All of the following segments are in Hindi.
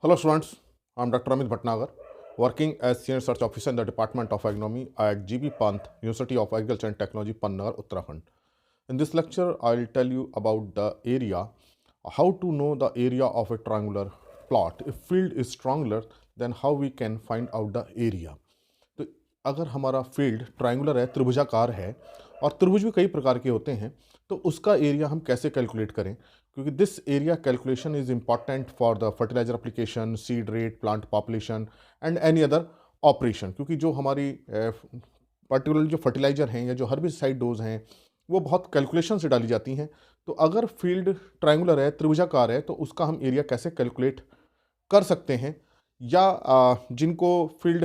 Hello students, I'm Dr. Amit Bhatnagar, working as Senior Research Officer in the Department of Agronomy at GB Pant, University of Agriculture and Technology, Pannagar, Uttarakhand. In this lecture, I'll tell you about the area, how to know the area of a triangular plot. If field is triangular, then how we can find out the area. तो अगर हमारा फील्ड ट्रायंगुलर है, त्रिभुजाकार है, और त्रिभुज भी कई प्रकार के होते हैं, तो उसका एरिया हम कैसे कैलकुलेट करें, क्योंकि this area calculation is important for the fertiliser application, seed rate, plant population and any other operation. क्योंकि जो हमारी पर्टिकुलर जो फर्टिलाइजर हैं या जो हर्बिसाइड डोज हैं वो बहुत कैलकुलेशन से डाली जाती हैं। तो अगर फील्ड ट्रायंगुलर है, त्रिभुजाकार है, तो उसका हम एरिया कैसे कैलकुलेट कर सकते हैं, या जिनको फील्ड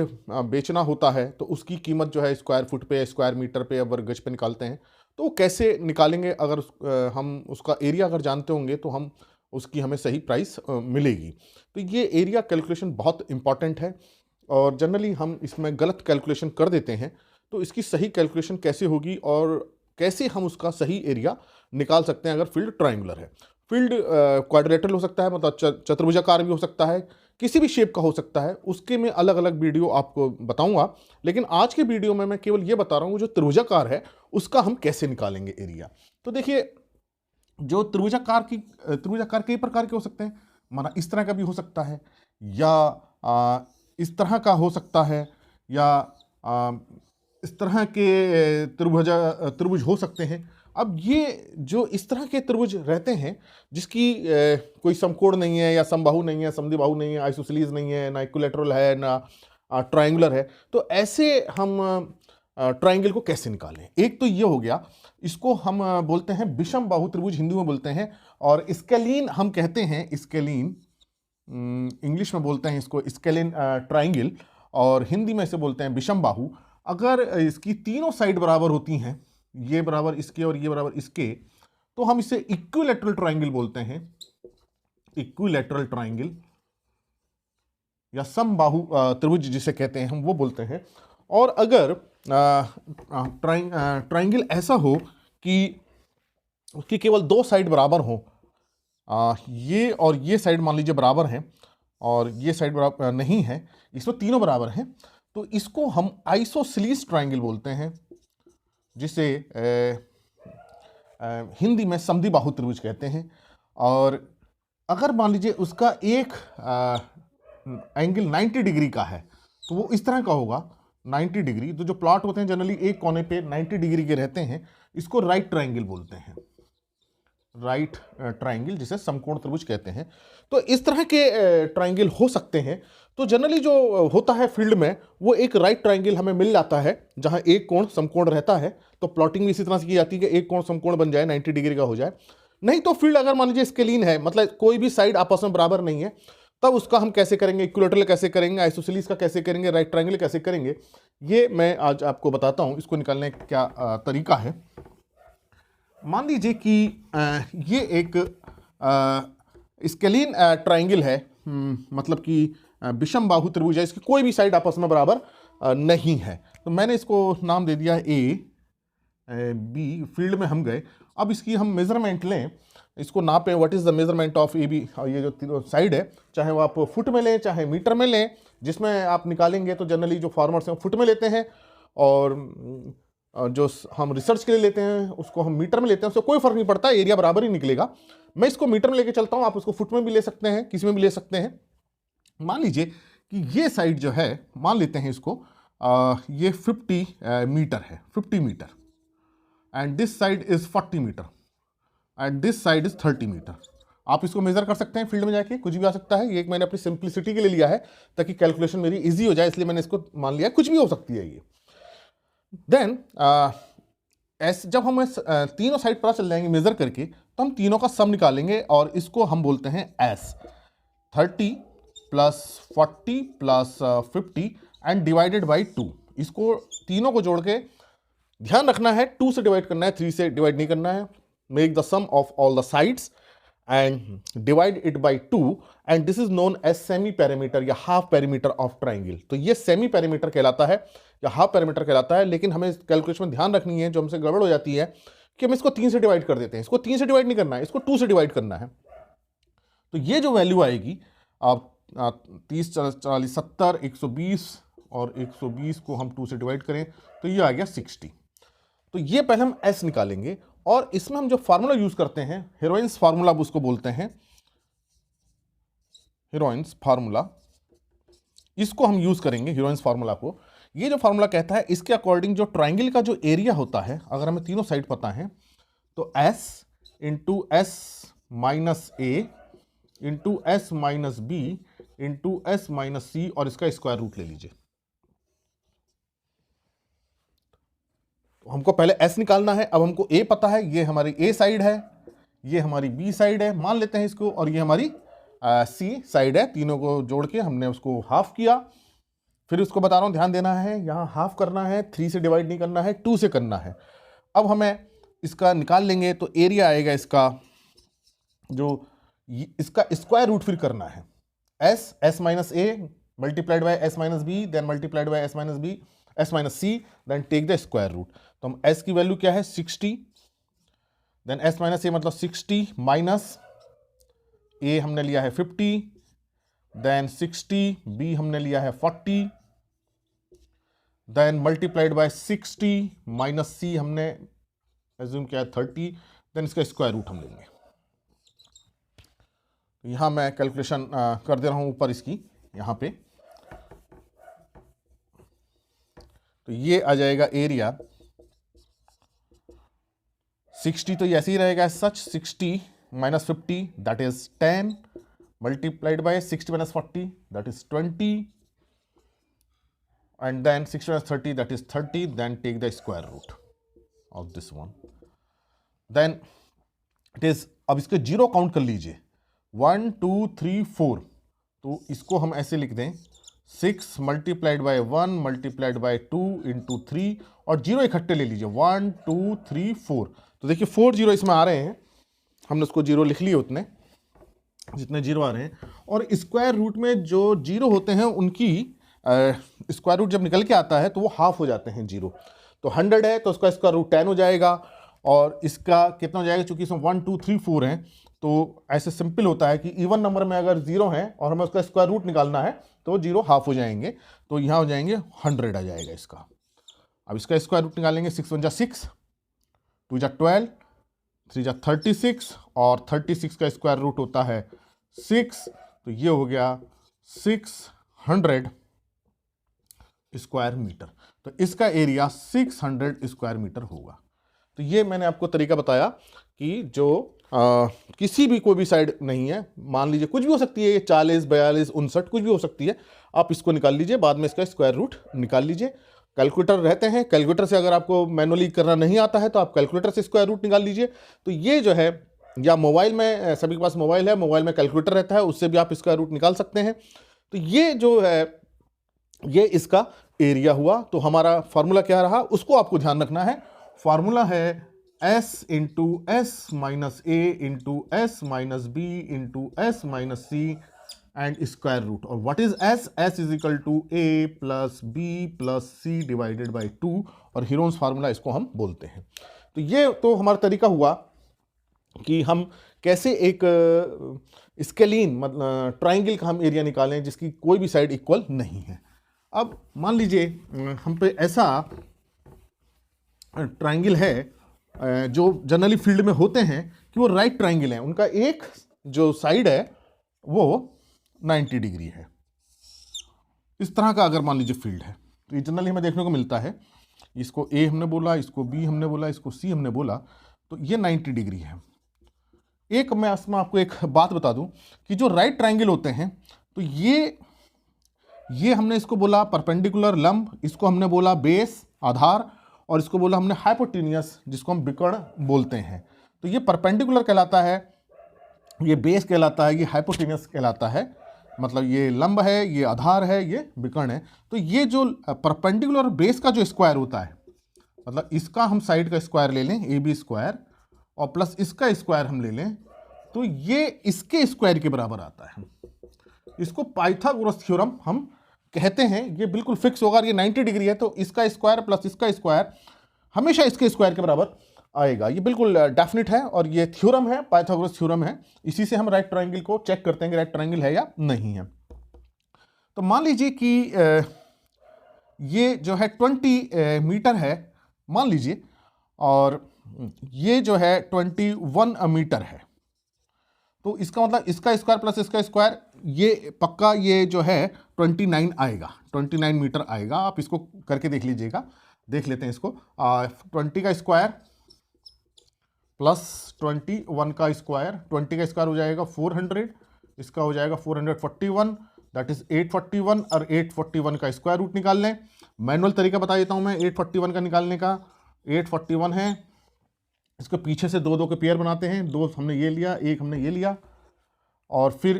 बेचना होता है तो उसकी कीमत जो है स्क्वायर फुट पे, स्क्वायर मीटर पे या वर्ग गज पे निकालते हैं, तो वो कैसे निकालेंगे। अगर हम उसका एरिया अगर जानते होंगे तो हम उसकी हमें सही प्राइस मिलेगी। तो ये एरिया कैलकुलेशन बहुत इंपॉर्टेंट है, और जनरली हम इसमें गलत कैलकुलेशन कर देते हैं। तो इसकी सही कैलकुलेशन कैसे होगी और कैसे हम उसका सही एरिया निकाल सकते हैं अगर फील्ड ट्रायंगुलर है। फील्ड क्वाड्रिलेटरल हो सकता है, मतलब चतुर्भुजाकार भी हो सकता है, किसी भी शेप का हो सकता है। उसके मैं अलग अलग वीडियो आपको बताऊंगा, लेकिन आज के वीडियो में मैं केवल ये बता रहा हूँ जो त्रिभुजाकार है उसका हम कैसे निकालेंगे एरिया। तो देखिए, जो त्रिभुजाकार कई प्रकार के हो सकते हैं। माना इस तरह का भी हो सकता है, या इस तरह का हो सकता है, या इस तरह के त्रिभुज हो सकते हैं। अब ये जो इस तरह के त्रिभुज रहते हैं जिसकी कोई समकोण नहीं है, या समबाहु नहीं है, समद्विबाहु नहीं है, आइसोसेलेस नहीं है, ना इक्विलैटरल है, ना ट्रायंगुलर है, तो ऐसे हम ट्रायंगल को कैसे निकालें। एक तो ये हो गया, इसको हम बोलते हैं विषम बाहु त्रिभुज, हिंदी में बोलते हैं, और स्केलीन हम कहते हैं। स्केलीन इंग्लिश में बोलते हैं इसको स्केलीन ट्रायंगल, और हिंदी में इसे बोलते हैं विषम बाहु। अगर इसकी तीनों साइड बराबर होती हैं, ये बराबर इसके और ये बराबर इसके, तो हम इसे इक्विलैटरल ट्रायंगल बोलते हैं। इक्विलैटरल ट्रायंगल या समबाहु त्रिभुज जिसे कहते हैं हम, वो बोलते हैं। और अगर ट्रायंगल ऐसा हो कि उसकी केवल दो साइड बराबर हो, ये और ये साइड मान लीजिए बराबर हैं, और ये साइड बराबर नहीं है, इसमें तीनों बराबर हैं, तो इसको हम आइसोसेलेस ट्रायंगल बोलते हैं, जिसे हिंदी में समद्विबाहु त्रिभुज कहते हैं। और अगर मान लीजिए उसका एक एंगल 90 डिग्री का है, तो वो इस तरह का होगा 90 डिग्री। तो जो प्लॉट होते हैं जनरली एक कोने पे 90 डिग्री के रहते हैं, इसको राइट ट्रायंगल बोलते हैं। राइट ट्रायंगल जिसे समकोण त्रिभुज कहते हैं। तो इस तरह के ट्रायंगल हो सकते हैं। तो जनरली जो होता है फील्ड में, वो एक राइट ट्रायंगल हमें मिल जाता है जहां एक कोण समकोण रहता है। तो प्लॉटिंग भी इसी तरह से की जाती है कि एक कोण समकोण बन जाए, 90 डिग्री का हो जाए। नहीं तो फील्ड अगर मान लीजिए स्केलीन है, मतलब कोई भी साइड आपस में बराबर नहीं है, तब उसका हम कैसे करेंगे, इक्विलैटरल कैसे करेंगे, आइसोसेलेस का कैसे करेंगे, राइट ट्रायंगल कैसे करेंगे, ये मैं आज आपको बताता हूं। इसको निकालने का क्या तरीका है। मान लीजिए कि ये एक स्केलीन ट्रायंगल है, मतलब कि विषम बाहु त्रिभुज है, इसकी कोई भी साइड आपस में बराबर नहीं है। तो मैंने इसको नाम दे दिया ए बी। फील्ड में हम गए, अब इसकी हम मेजरमेंट लें, इसको नापें। What is the measurement of A B. ये जो साइड है, चाहे वो आप फुट में लें चाहे मीटर में लें, जिसमें आप निकालेंगे तो जनरली जो फार्मर्स हैं फुट में लेते हैं, और जो हम रिसर्च के लिए लेते हैं उसको हम मीटर में लेते हैं। उससे कोई फर्क नहीं पड़ता, एरिया बराबर ही निकलेगा। मैं इसको मीटर में लेके चलता हूं, आप उसको फुट में भी ले सकते हैं, किसी में भी ले सकते हैं। मान लीजिए कि ये साइड जो है, मान लेते हैं इसको ये 50 मीटर है, 50 metre, and this side is 40 metre, and this side is 30 metre. आप इसको मेजर कर सकते हैं फील्ड में जाके, कुछ भी आ सकता है। ये एक मैंने अपनी सिंप्लिसिटी के लिए लिया है ताकि कैलकुलेशन मेरी इजी हो जाए, इसलिए मैंने इसको मान लिया, कुछ भी हो सकती है ये। देन ऐसे जब हम तीनों साइड पता चल जाएंगे मेजर करके, तो हम तीनों का सम निकालेंगे, और इसको हम बोलते हैं S 30 plus 40 plus 50 and divided by 2। इसको तीनों को जोड़ के ध्यान रखना है 2 से डिवाइड करना है, 3 से डिवाइड नहीं करना है। Make the sum of all the sides and divide it by 2, and this is known as semi parameter या हाफ पैरामीटर ऑफ ट्रायंगल। तो ये सेमी पैरामीटर कहलाता है या हाफ पैरामीटर कहलाता है। लेकिन हमें कैलकुलेशन में ध्यान रखनी है, जो हमसे गड़बड़ हो जाती है, कि हम इसको 3 से डिवाइड कर देते हैं। इसको 3 से डिवाइड नहीं करना है, इसको 2 से डिवाइड करना है। तो ये जो वैल्यू आएगी 30 40 70 120 और 120 को हम 2 से डिवाइड करें तो ये आ गया 60। तो ये पहले हम S निकालेंगे और इसमें हम जो फार्मूला यूज करते हैं हेरोइंस फार्मूला उसको बोलते हैं, हेरोइंस फार्मूला, इसको हम यूज करेंगे हेरोइंस फार्मूला को। ये जो फार्मूला कहता है इसके अकॉर्डिंग जो ट्राइंगल का जो एरिया होता है, अगर हमें तीनों साइड पता है तो S into S minus A into S minus B into S minus C और इसका स्क्वायर रूट ले लीजिए। हमको पहले S निकालना है। अब हमको A पता है, ये हमारी A साइड है, ये हमारी B साइड है, मान लेते हैं इसको, और ये हमारी C साइड है। तीनों को जोड़ के हमने उसको हाफ किया। फिर उसको बता रहा हूं, ध्यान देना है, यहां हाफ करना है, 3 से डिवाइड नहीं करना है, 2 से करना है। अब हमें इसका निकाल लेंगे तो एरिया आएगा इसका, जो इसका स्क्वायर रूट फिर करना है। S minus a multiplied by S minus b, then multiplied by S minus b, S minus c, then take the square root. तो हम S की वैल्यू क्या है 60, देन S माइनस ए मतलब 60 माइनस A हमने लिया है 50, देन 60 B हमने लिया है 40, then multiplied by 60 minus C हमने एज्यूम किया है 30, देन इसका स्क्वायर रूट हम लेंगे। यहां मैं कैलकुलेशन कर दे रहा हूं ऊपर इसकी, यहां पे तो ये आ जाएगा एरिया 60, तो ये ऐसे ही रहेगा सच, 60 minus 50 that is 10 multiplied by 60 minus 40 that is 20 and then 60 minus 30 that is 30, then take the square root of this one, then it is. अब इसके जीरो काउंट कर लीजिए, 1 2 3 4, तो इसको हम ऐसे लिख दें 6 multiplied by 1 multiplied by 2 into 3 और जीरो इकट्ठे ले लीजिए 1 2 3 4। तो देखिए 4 जीरो इसमें आ रहे हैं, हमने उसको जीरो लिख लिए उतने जितने जीरो आ रहे हैं। और स्क्वायर रूट में जो जीरो होते हैं उनकी स्क्वायर रूट जब निकल के आता है तो वो हाफ हो जाते हैं जीरो। तो 100 है तो उसका स्क्वायर रूट 10 हो जाएगा, और इसका कितना हो जाएगा, चूंकि इसमें 1 2 3 4 हैं तो ऐसे सिंपल होता है कि इवन नंबर में अगर जीरो है और हमें उसका स्क्वायर रूट निकालना है तो जीरो हाफ हो जाएंगे, तो यहाँ हो जाएंगे 100 आ जाएगा इसका। अब इसका स्क्वायर रूट निकालेंगे, 6 1 जा 6, 2 जा 12, 3 जा 36 और 36 का स्क्वायर रूट होता है 6, तो ये हो गया 600 स्क्वायर मीटर। तो इसका एरिया 600 स्क्वायर मीटर होगा। तो ये मैंने आपको तरीका बताया कि जो किसी भी कोई भी साइड नहीं है, मान लीजिए कुछ भी हो सकती है, ये 40 42 59 कुछ भी हो सकती है, आप इसको निकाल लीजिए, बाद में इसका स्क्वायर रूट निकाल लीजिए। कैलकुलेटर रहते हैं, कैलकुलेटर से अगर आपको मैनुअली करना नहीं आता है तो आप कैलकुलेटर से स्क्वायर रूट निकाल लीजिए। तो ये जो है, या मोबाइल में, सभी के पास मोबाइल है, मोबाइल में कैलकुलेटर रहता है, उससे भी आप स्क्वायर रूट निकाल सकते हैं। तो ये जो है ये इसका एरिया हुआ। तो हमारा फॉर्मूला क्या रहा उसको आपको ध्यान रखना है। फॉर्मूला है S into S minus A into S minus B into S minus C and square root. और what is S? S is equal to A plus B plus C divided by 2, और हीरोन्स फार्मूला इसको हम बोलते हैं। तो ये तो हमारा तरीका हुआ कि हम कैसे एक स्केलीन मतलब ट्राइंगल का हम एरिया निकालें जिसकी कोई भी साइड इक्वल नहीं है। अब मान लीजिए हम पे ऐसा ट्राइंगल है जो जनरली फील्ड में होते हैं कि वो राइट ट्राइंगल है, उनका एक जो साइड है वो 90 डिग्री है। इस तरह का अगर मान लीजिए फील्ड है तो ये जनरली हमें देखने को मिलता है। इसको ए हमने बोला, इसको बी हमने बोला, इसको सी हमने बोला, तो ये 90 डिग्री है। एक मैं इसमें आपको एक बात बता दूं कि जो राइट ट्राइंगल होते हैं तो ये हमने इसको बोला परपेंडिकुलर लंब, इसको हमने बोला बेस आधार, और इसको बोला हमने हाइपोटेनियस जिसको हम विकर्ण बोलते हैं। तो ये परपेंडिकुलर कहलाता है, ये बेस कहलाता है, ये हाइपोटेनियस कहलाता है। मतलब ये लंब है, ये आधार है, ये विकर्ण है। तो ये जो परपेंडिकुलर बेस का जो स्क्वायर होता है, मतलब इसका हम साइड का स्क्वायर ले लें ए बी स्क्वायर, और प्लस इसका स्क्वायर हम ले लें, तो ये इसके स्क्वायर के बराबर आता है। इसको पाइथागोरस थ्योरम हम कहते हैं। ये बिल्कुल फिक्स होगा, ये 90 डिग्री है तो इसका स्क्वायर प्लस इसका स्क्वायर हमेशा इसके स्क्वायर के बराबर आएगा। ये बिल्कुल डेफिनेट है और ये थ्योरम है, पाइथागोरस थ्योरम है। इसी से हम राइट ट्राइंगल को चेक करते हैं कि राइट ट्राइंगल है या नहीं है। तो मान लीजिए कि ये जो है 20 मीटर है मान लीजिए, और ये जो है 21 मीटर है। तो इसका मतलब इसका स्क्वायर प्लस इसका स्क्वायर, ये पक्का ये जो है 29 आएगा, 29 मीटर आएगा। आप इसको करके देख लीजिएगा, देख लेते हैं इसको। 20 का स्क्वायर प्लस 21 का स्क्वायर, 20 का स्क्वायर हो जाएगा 400, इसका हो जाएगा 441, दैट इज 841, और 841 का स्क्वायर रूट निकाल लें। मैनुअल तरीका बता देता हूं मैं 841 का निकालने का। 841 है, इसको पीछे से दो दो के पेयर बनाते हैं, दो हमने ये लिया, एक हमने ये लिया, और फिर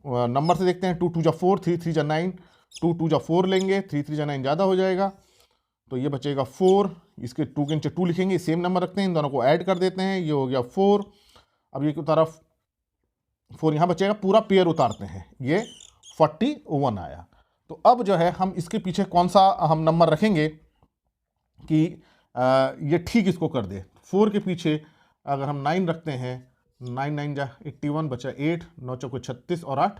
नंबर से देखते हैं। 2 2 जा 4, 3 3 जा 9, 2 2 जा 4 लेंगे, 3 3 जा 9 ज़्यादा हो जाएगा, तो ये बचेगा 4। इसके 2 के नीचे 2 लिखेंगे, सेम नंबर रखते हैं, इन दोनों को ऐड कर देते हैं, ये हो गया 4। अब ये की तरफ 4 यहाँ बचेगा, पूरा पेयर उतारते हैं, ये 41 आया। तो अब जो है हम इसके पीछे कौन सा हम नंबर रखेंगे कि ये ठीक इसको कर दे। 4 के पीछे अगर हम 9 रखते हैं, 9 9 जा 81, बचा 8, 9 चौको 36 और 8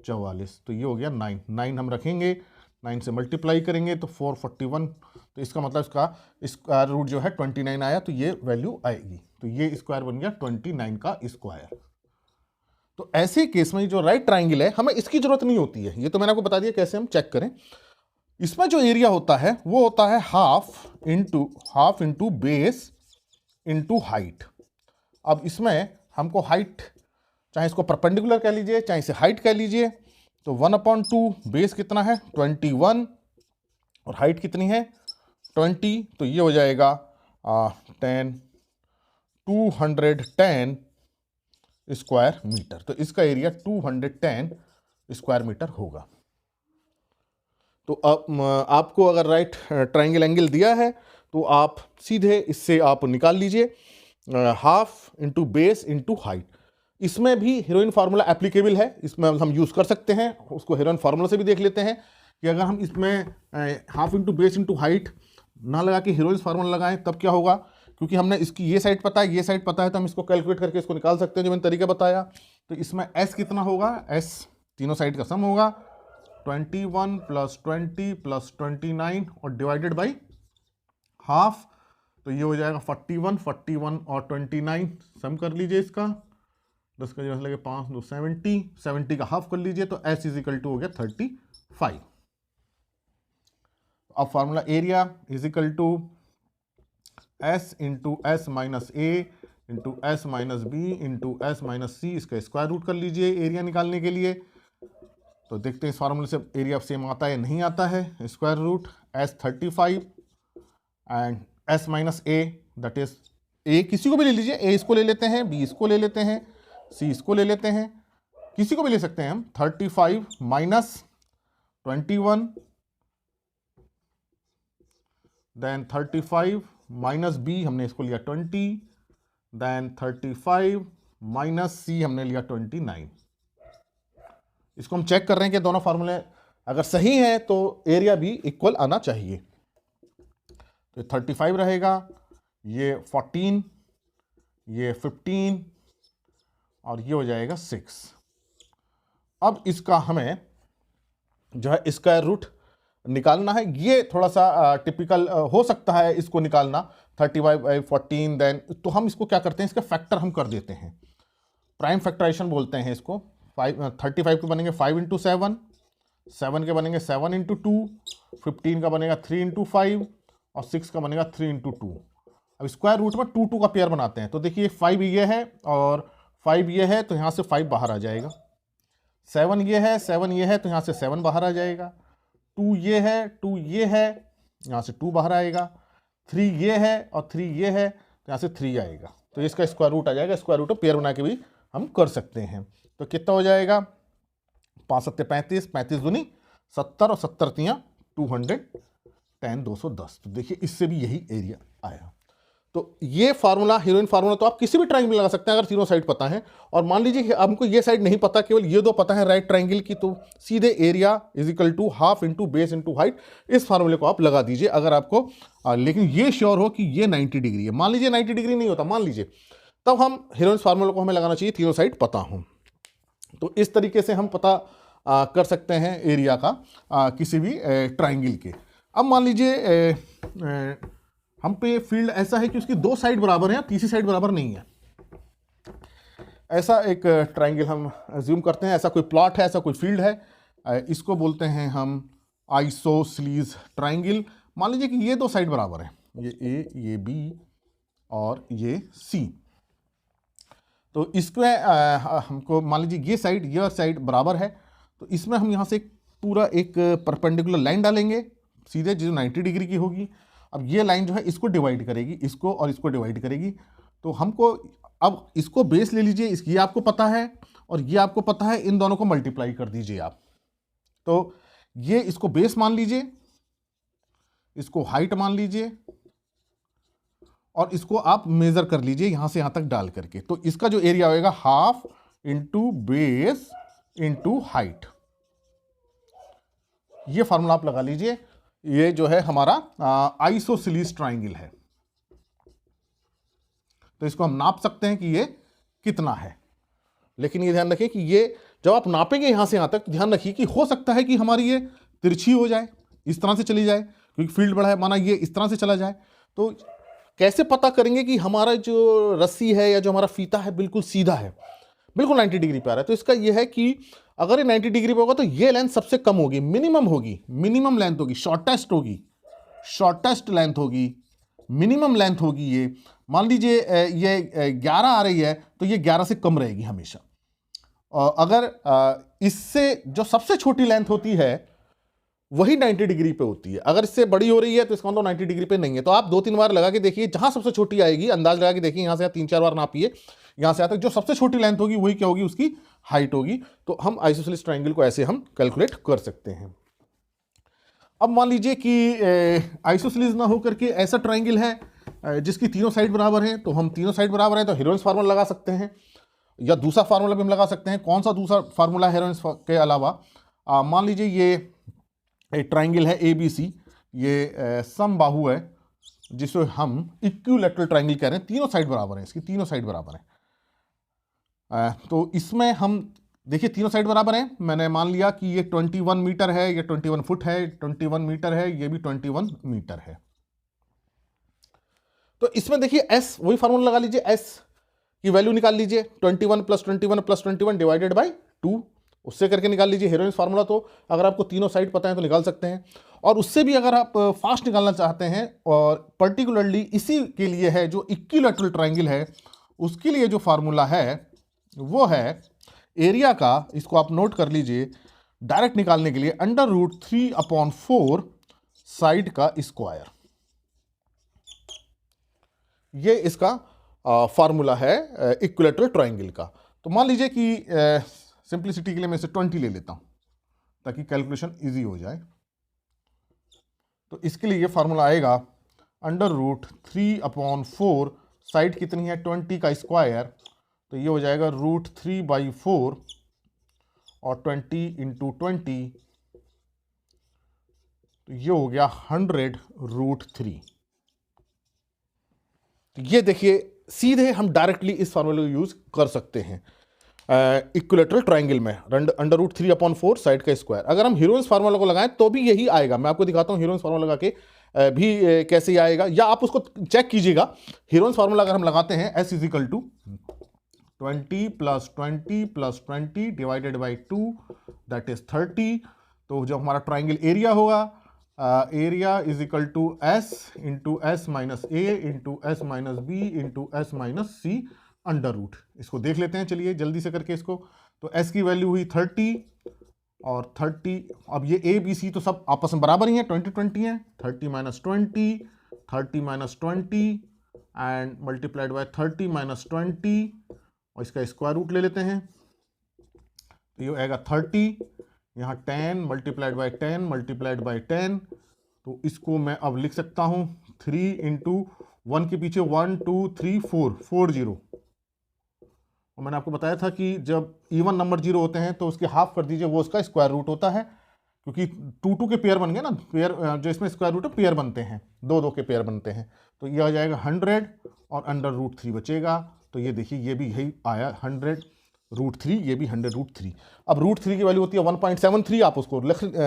44, तो ये हो गया 9। 9 हम रखेंगे, 9 से मल्टीप्लाई करेंगे तो 441, तो इसका मतलब इसका स्क्वायर रूट जो है 29 आया, तो ये वैल्यू आएगी। तो ये स्क्वायर बन गया 29 का स्क्वायर। तो ऐसे केस में जो राइट ट्राइंगल है, हमें इसकी जरूरत नहीं होती है, ये तो मैंने आपको बता दिया कैसे हम चेक करें। इसमें जो एरिया होता है वो होता है half into base into height. अब इसमें हमको हाइट, चाहे इसको परपेंडिकुलर कह लीजिए चाहे इसे हाइट कह लीजिए, तो 1/2, बेस कितना है 21 और हाइट कितनी है 20, तो ये हो जाएगा 210 स्क्वायर मीटर। तो इसका एरिया 210 स्क्वायर मीटर होगा। तो अब आपको अगर राइट ट्राइंगल एंगल दिया है तो आप सीधे इससे आप निकाल लीजिए, half into base into height. इसमें भी हीरोइन फार्मूला एप्लीकेबल है, इसमें हम यूज़ कर सकते हैं, उसको हीरोइन फार्मूला से भी देख लेते हैं कि अगर हम इसमें half into base into height ना लगा के हीरोइन फार्मूला लगाएं तब क्या होगा। क्योंकि हमने इसकी ये साइड पता है, ये साइड पता है, तो हम इसको कैलकुलेट करके इसको निकाल सकते हैं जो मैंने तरीका बताया। तो इसमें एस कितना होगा, एस तीनों साइड का सम होगा, 21 + 20 + 29 और डिवाइडेड बाई हाफ, तो ये हो जाएगा 41 और 29 सम कर लीजिए इसका, 10 का जगह लगे 5 2 70 का हाफ कर लीजिए, तो S = हो गया 35। अब formula area = S × S - A × S - B × S - C, इसका स्क्वायर रूट कर लीजिए एरिया निकालने के लिए। तो देखते हैं इस फार्मूले से एरिया सेम आता है नहीं आता है। Square root S 35 and S - A, that is A किसी को भी ले लीजिए, A इसको ले लेते हैं, B इसको ले लेते हैं, C इसको ले लेते हैं, किसी को भी ले सकते हैं हम। 35 - 21 देन 35 - B हमने इसको लिया 20, देन 35 - C हमने लिया 29। इसको हम चेक कर रहे हैं कि दोनों फार्मूले अगर सही हैं तो एरिया भी इक्वल आना चाहिए। तो 35 रहेगा, ये 14, ये 15 और ये हो जाएगा 6। अब इसका हमें जो है स्क्वायर रूट निकालना है। ये थोड़ा सा टिपिकल हो सकता है इसको निकालना, 35/14, देन तो हम इसको क्या करते हैं, इसका फैक्टर हम कर देते हैं, प्राइम फैक्टराइजेशन बोलते हैं इसको। 35 के बनेंगे 5 × 7, 7 के बनेंगे 7 × 2, 15 का बनेगा 3 × 5 और 6 का बनेगा 3 × 2। अब स्क्वायर रूट में 2 2 का पेयर बनाते हैं, तो देखिए 5 ये है और 5 ये है, तो यहाँ से 5 बाहर आ जाएगा। 7 ये है, 7 ये है, तो यहाँ से 7 बाहर आ जाएगा। 2 ये है, 2 ये है, यहाँ से 2 बाहर आएगा। 3 ये है और 3 ये है, तो यहाँ से 3 आएगा। तो इसका स्क्वायर रूट आ जाएगा। स्क्वायर रूट पेयर बना के भी हम कर सकते हैं। तो कितना हो जाएगा, 5 7 35, 35 दूनी 70 और 70 तियाँ 210, 210। तो देखिए इससे भी यही एरिया आया। तो ये फार्मूला, हीरोइन फार्मूला, तो आप किसी भी ट्राइंगल में लगा सकते हैं अगर तीनों साइड पता है। और मान लीजिए कि हमको ये साइड नहीं पता, केवल ये दो पता है राइट ट्राइंगल की, तो सीधे area = half into base into height, इस फार्मूले को आप लगा दीजिए अगर आपको लेकिन ये श्योर हो कि ये 90 डिग्री है। मान लीजिए 90 डिग्री नहीं होता, मान लीजिए, तब हम हीरोइन फार्मूले को हमें लगाना चाहिए तीनों साइड पता हो। तो इस तरीके से हम पता कर सकते हैं एरिया का किसी भी ट्राइंगल के। अब मान लीजिए हम पे फील्ड ऐसा है कि उसकी दो साइड बराबर है, तीसरी साइड बराबर नहीं है। ऐसा एक ट्राइंगल हम अज्यूम करते हैं, ऐसा कोई प्लॉट है, ऐसा कोई फील्ड है, इसको बोलते हैं हम आइसोसेलेस ट्राइंगल। मान लीजिए कि ये दो साइड बराबर है, ये ए, ये बी और ये सी। तो इसमें हमको मान लीजिए ये साइड बराबर है, तो इसमें हम यहाँ से पूरा एक परपेंडिकुलर लाइन डालेंगे सीधे, जो 90 डिग्री की होगी। अब ये लाइन जो है इसको डिवाइड करेगी, इसको और इसको डिवाइड करेगी। तो हमको अब इसको बेस ले लीजिए, ये आपको पता है और ये आपको पता है, इन दोनों को मल्टीप्लाई कर दीजिए आप। तो ये इसको बेस मान लीजिए, इसको हाइट मान लीजिए और इसको आप मेजर कर लीजिए यहां से यहां तक डाल करके। तो इसका जो एरिया होएगा half into base into height. ये फार्मूला आप लगा लीजिए। ये जो है हमारा आइसोसेलेस ट्राइंगल है। तो इसको हम नाप सकते हैं कि ये कितना है। लेकिन ये ध्यान रखिए कि ये जब आप नापेंगे यहां से यहां तक, ध्यान रखिए कि हो सकता है कि हमारी ये तिरछी हो जाए, इस तरह से चली जाए, क्योंकि फील्ड बड़ा है, माना ये इस तरह से चला जाए। तो कैसे पता करेंगे कि हमारा जो रस्सी है या जो हमारा फीता है बिल्कुल सीधा है, बिल्कुल 90 डिग्री पे आ रहा है? तो इसका यह है कि अगर ये 90 डिग्री पे होगा तो ये लेंथ सबसे कम होगी, मिनिमम होगी, मिनिमम लेंथ होगी, शॉर्टेस्ट होगी, शॉर्टेस्ट लेंथ होगी, मिनिमम लेंथ होगी। ये मान लीजिए ये 11 आ रही है तो ये 11 से कम रहेगी हमेशा। अगर इससे जो सबसे छोटी लेंथ होती है वही 90 डिग्री पे होती है। अगर इससे बड़ी हो रही है तो इसका मतलब 90 डिग्री पे नहीं है। तो आप 2-3 बार लगा के देखिए, जहां सबसे छोटी आएगी अंदाज लगा के देखिए, यहां से 3-4 बार नापिए, यहां से तक जो सबसे छोटी लेंथ होगी वही क्या होगी, उसकी हाइट होगी। तो हम आइसोसेलेस ट्राइंगल को ऐसे हम कैलकुलेट कर सकते हैं। अब मान लीजिए कि आइसोसेलेस ना होकर के ऐसा ट्राइंगल है जिसकी तीनों साइड बराबर है। तो हम तीनों साइड बराबर है तो हेरोइन्स फार्मूला लगा सकते हैं, या दूसरा फार्मूला भी हम लगा सकते हैं। कौन सा दूसरा फार्मूला हेरोइन्स के अलावा? मान लीजिए ये ट्राइंगल है ABC, ये समबाहु है जिसे हम इक्विलैटरल ट्राइंगल कह रहे हैं। तीनों साइड बराबर है, इसकी तीनों साइड बराबर है। तो इसमें हम देखिए तीनों साइड बराबर है। मैंने मान लिया कि ये 21 मीटर है, ये 21 फुट है, 21 मीटर है, ये भी 21 मीटर है। तो इसमें देखिए S, वही फार्मूला लगा लीजिए, S की वैल्यू निकाल लीजिए, 21 + 21 + 21 डिवाइडेड बाई 2, उससे करके निकाल लीजिए हेरोइन्स फार्मूला। तो अगर आपको तीनों साइड पता है तो निकाल सकते हैं। और उससे भी अगर आप फास्ट निकालना चाहते हैं, और पर्टिकुलरली इसी के लिए है जो इक्विलैटरल ट्राइंगल है, उसके लिए जो फार्मूला है वो है एरिया का, इसको आप नोट कर लीजिए, डायरेक्ट निकालने के लिए √3/4 साइड का स्क्वायर। ये इसका फार्मूला है इक्विलैटरल ट्राइंगल का। तो मान लीजिए कि सिंप्लिसिटी के लिए मैं इसे 20 ले लेता हूं ताकि कैलकुलेशन इजी हो जाए। तो इसके लिए ये फार्मूला आएगा √3/4, साइड कितनी है 20 का स्क्वायर, तो ये हो जाएगा √3/4 और 20 × 20, तो ये हो गया 100√3। तो ये देखिए सीधे हम डायरेक्टली इस फार्मूले को यूज कर सकते हैं इक्विलैटरल ट्राइंगल में, √3/4 साइड का स्क्वायर। अगर हम हेरोइन्स फार्मूला को लगाएं तो भी यही आएगा। मैं आपको दिखाता हूं हेरोइन्स फार्मूला लगा के भी कैसे आएगा, या आप उसको चेक कीजिएगा। हेरोइन्स फार्मूला अगर हम लगाते हैं S = 20 + 20 + 20 divided by 2, that is 30। तो जो हमारा ट्राइंगल एरिया होगा, area = S × S - A × S - B × S - C √। इसको देख लेते हैं, चलिए जल्दी से करके इसको। तो S की वैल्यू हुई 30 और 30। अब ये ABC तो सब आपस में बराबर ही है, 20-20 है। 30 - 20, 30 - 20 एंड मल्टीप्लाइड बाय 30 - 20, और इसका स्क्वायर रूट ले लेते हैं। तो ये आएगा 30, यहाँ 10 मल्टीप्लाइड बाय 10 मल्टीप्लाइड बाय 10। तो इसको मैं अब लिख सकता हूँ 3 × 1 के पीछे 1 2 3 4 40। और मैंने आपको बताया था कि जब इवन नंबर 0 होते हैं तो उसके हाफ कर दीजिए, वो उसका स्क्वायर रूट होता है, क्योंकि 2 के पेयर बन गए ना, पेयर जो इसमें स्क्वायर रूट है पेयर बनते हैं, 2 के पेयर बनते हैं। तो ये आ जाएगा 100 और √3 बचेगा। तो ये देखिए ये भी यही आया 100। √3, ये भी 100√3। अब √3 की वैल्यू होती है 1.73, आप उसको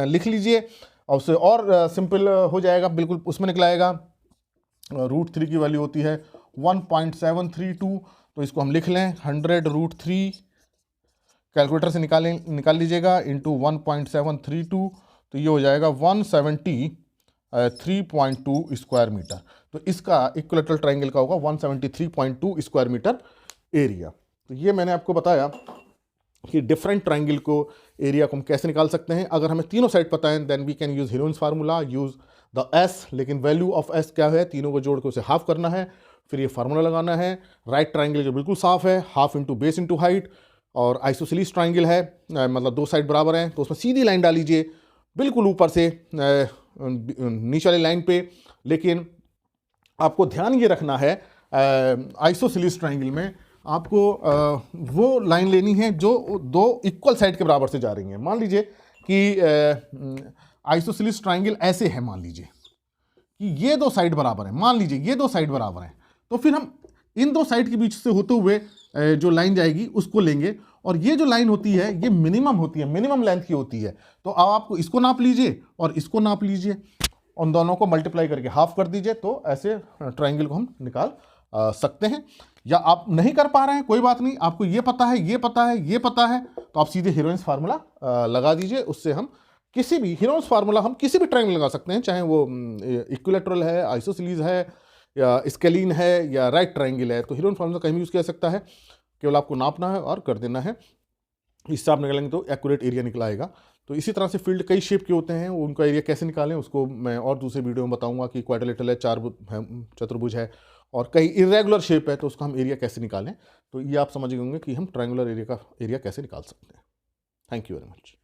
लिख लीजिए और उससे और सिंपल हो जाएगा, बिल्कुल उसमें निकल आएगा। √3 की वैल्यू होती है 1.732, तो इसको हम लिख लें 100√3, कैलकुलेटर से निकाल लीजिएगा, इंटू 1.732, तो ये हो जाएगा 173.2 स्क्वायर मीटर। तो इसका इक्विलेटरल ट्राइंगल का होगा 173.2 स्क्वायर मीटर एरिया। तो ये मैंने आपको बताया कि डिफरेंट ट्राइंगल को एरिया को हम कैसे निकाल सकते हैं। अगर हमें तीनों साइड पता है then we can use Heron's formula, use the s, लेकिन वैल्यू ऑफ एस क्या है, तीनों को जोड़ के उसे हाफ करना है, फिर ये फार्मूला लगाना है। राइट ट्राइंगल जो बिल्कुल साफ है, half into base into height, और आइसोसेलेस ट्राइंगल है, मतलब दो साइड बराबर हैं, तो उसमें सीधी लाइन डाल लीजिए बिल्कुल ऊपर से नीचे वाली लाइन पे। लेकिन आपको ध्यान ये रखना है आइसोसेलेस ट्राइंगल में आपको वो लाइन लेनी है जो दो इक्वल साइड के बराबर से जा रही हैं। मान लीजिए कि आइसोसेलेस ट्राइंगल ऐसे है, मान लीजिए कि ये दो साइड बराबर है, मान लीजिए ये दो साइड बराबर हैं, तो फिर हम इन दो साइड के बीच से होते हुए जो लाइन जाएगी उसको लेंगे, और ये जो लाइन होती है ये मिनिमम होती है, मिनिमम लेंथ की होती है। तो अब आपको इसको नाप लीजिए और इसको नाप लीजिए, उन दोनों को मल्टीप्लाई करके हाफ कर दीजिए, तो ऐसे ट्राइंगल को हम निकाल सकते हैं। या आप नहीं कर पा रहे हैं, कोई बात नहीं, आपको ये पता है, ये पता है, ये पता है, तो आप सीधे हीरोइंस फार्मूला लगा दीजिए। उससे हम किसी भी हीरोइंस फार्मूला हम किसी भी ट्राइंगल लगा सकते हैं, चाहे वो इक्विलेटरल है, आइसोसेलेस है, या स्केलीन है, या राइट ट्राइंगल है। तो हीरोइंस फार्मूला कहीं भी यूज़ किया सकता है, केवल आपको नापना है और कर देना है। इससे आप निकालेंगे तो एक्यूरेट एरिया निकल आएगा। तो इसी तरह से फील्ड कई शेप के होते हैं, उनका एरिया कैसे निकालें उसको मैं और दूसरे वीडियो में बताऊंगा कि क्वाड्रिलेटरल है, चतुर्भुज है, और कई इरेगुलर शेप है, तो उसका हम एरिया कैसे निकालें। तो ये आप समझ गए होंगे कि हम ट्रायंगुलर एरिया का एरिया कैसे निकाल सकते हैं। Thank you very much.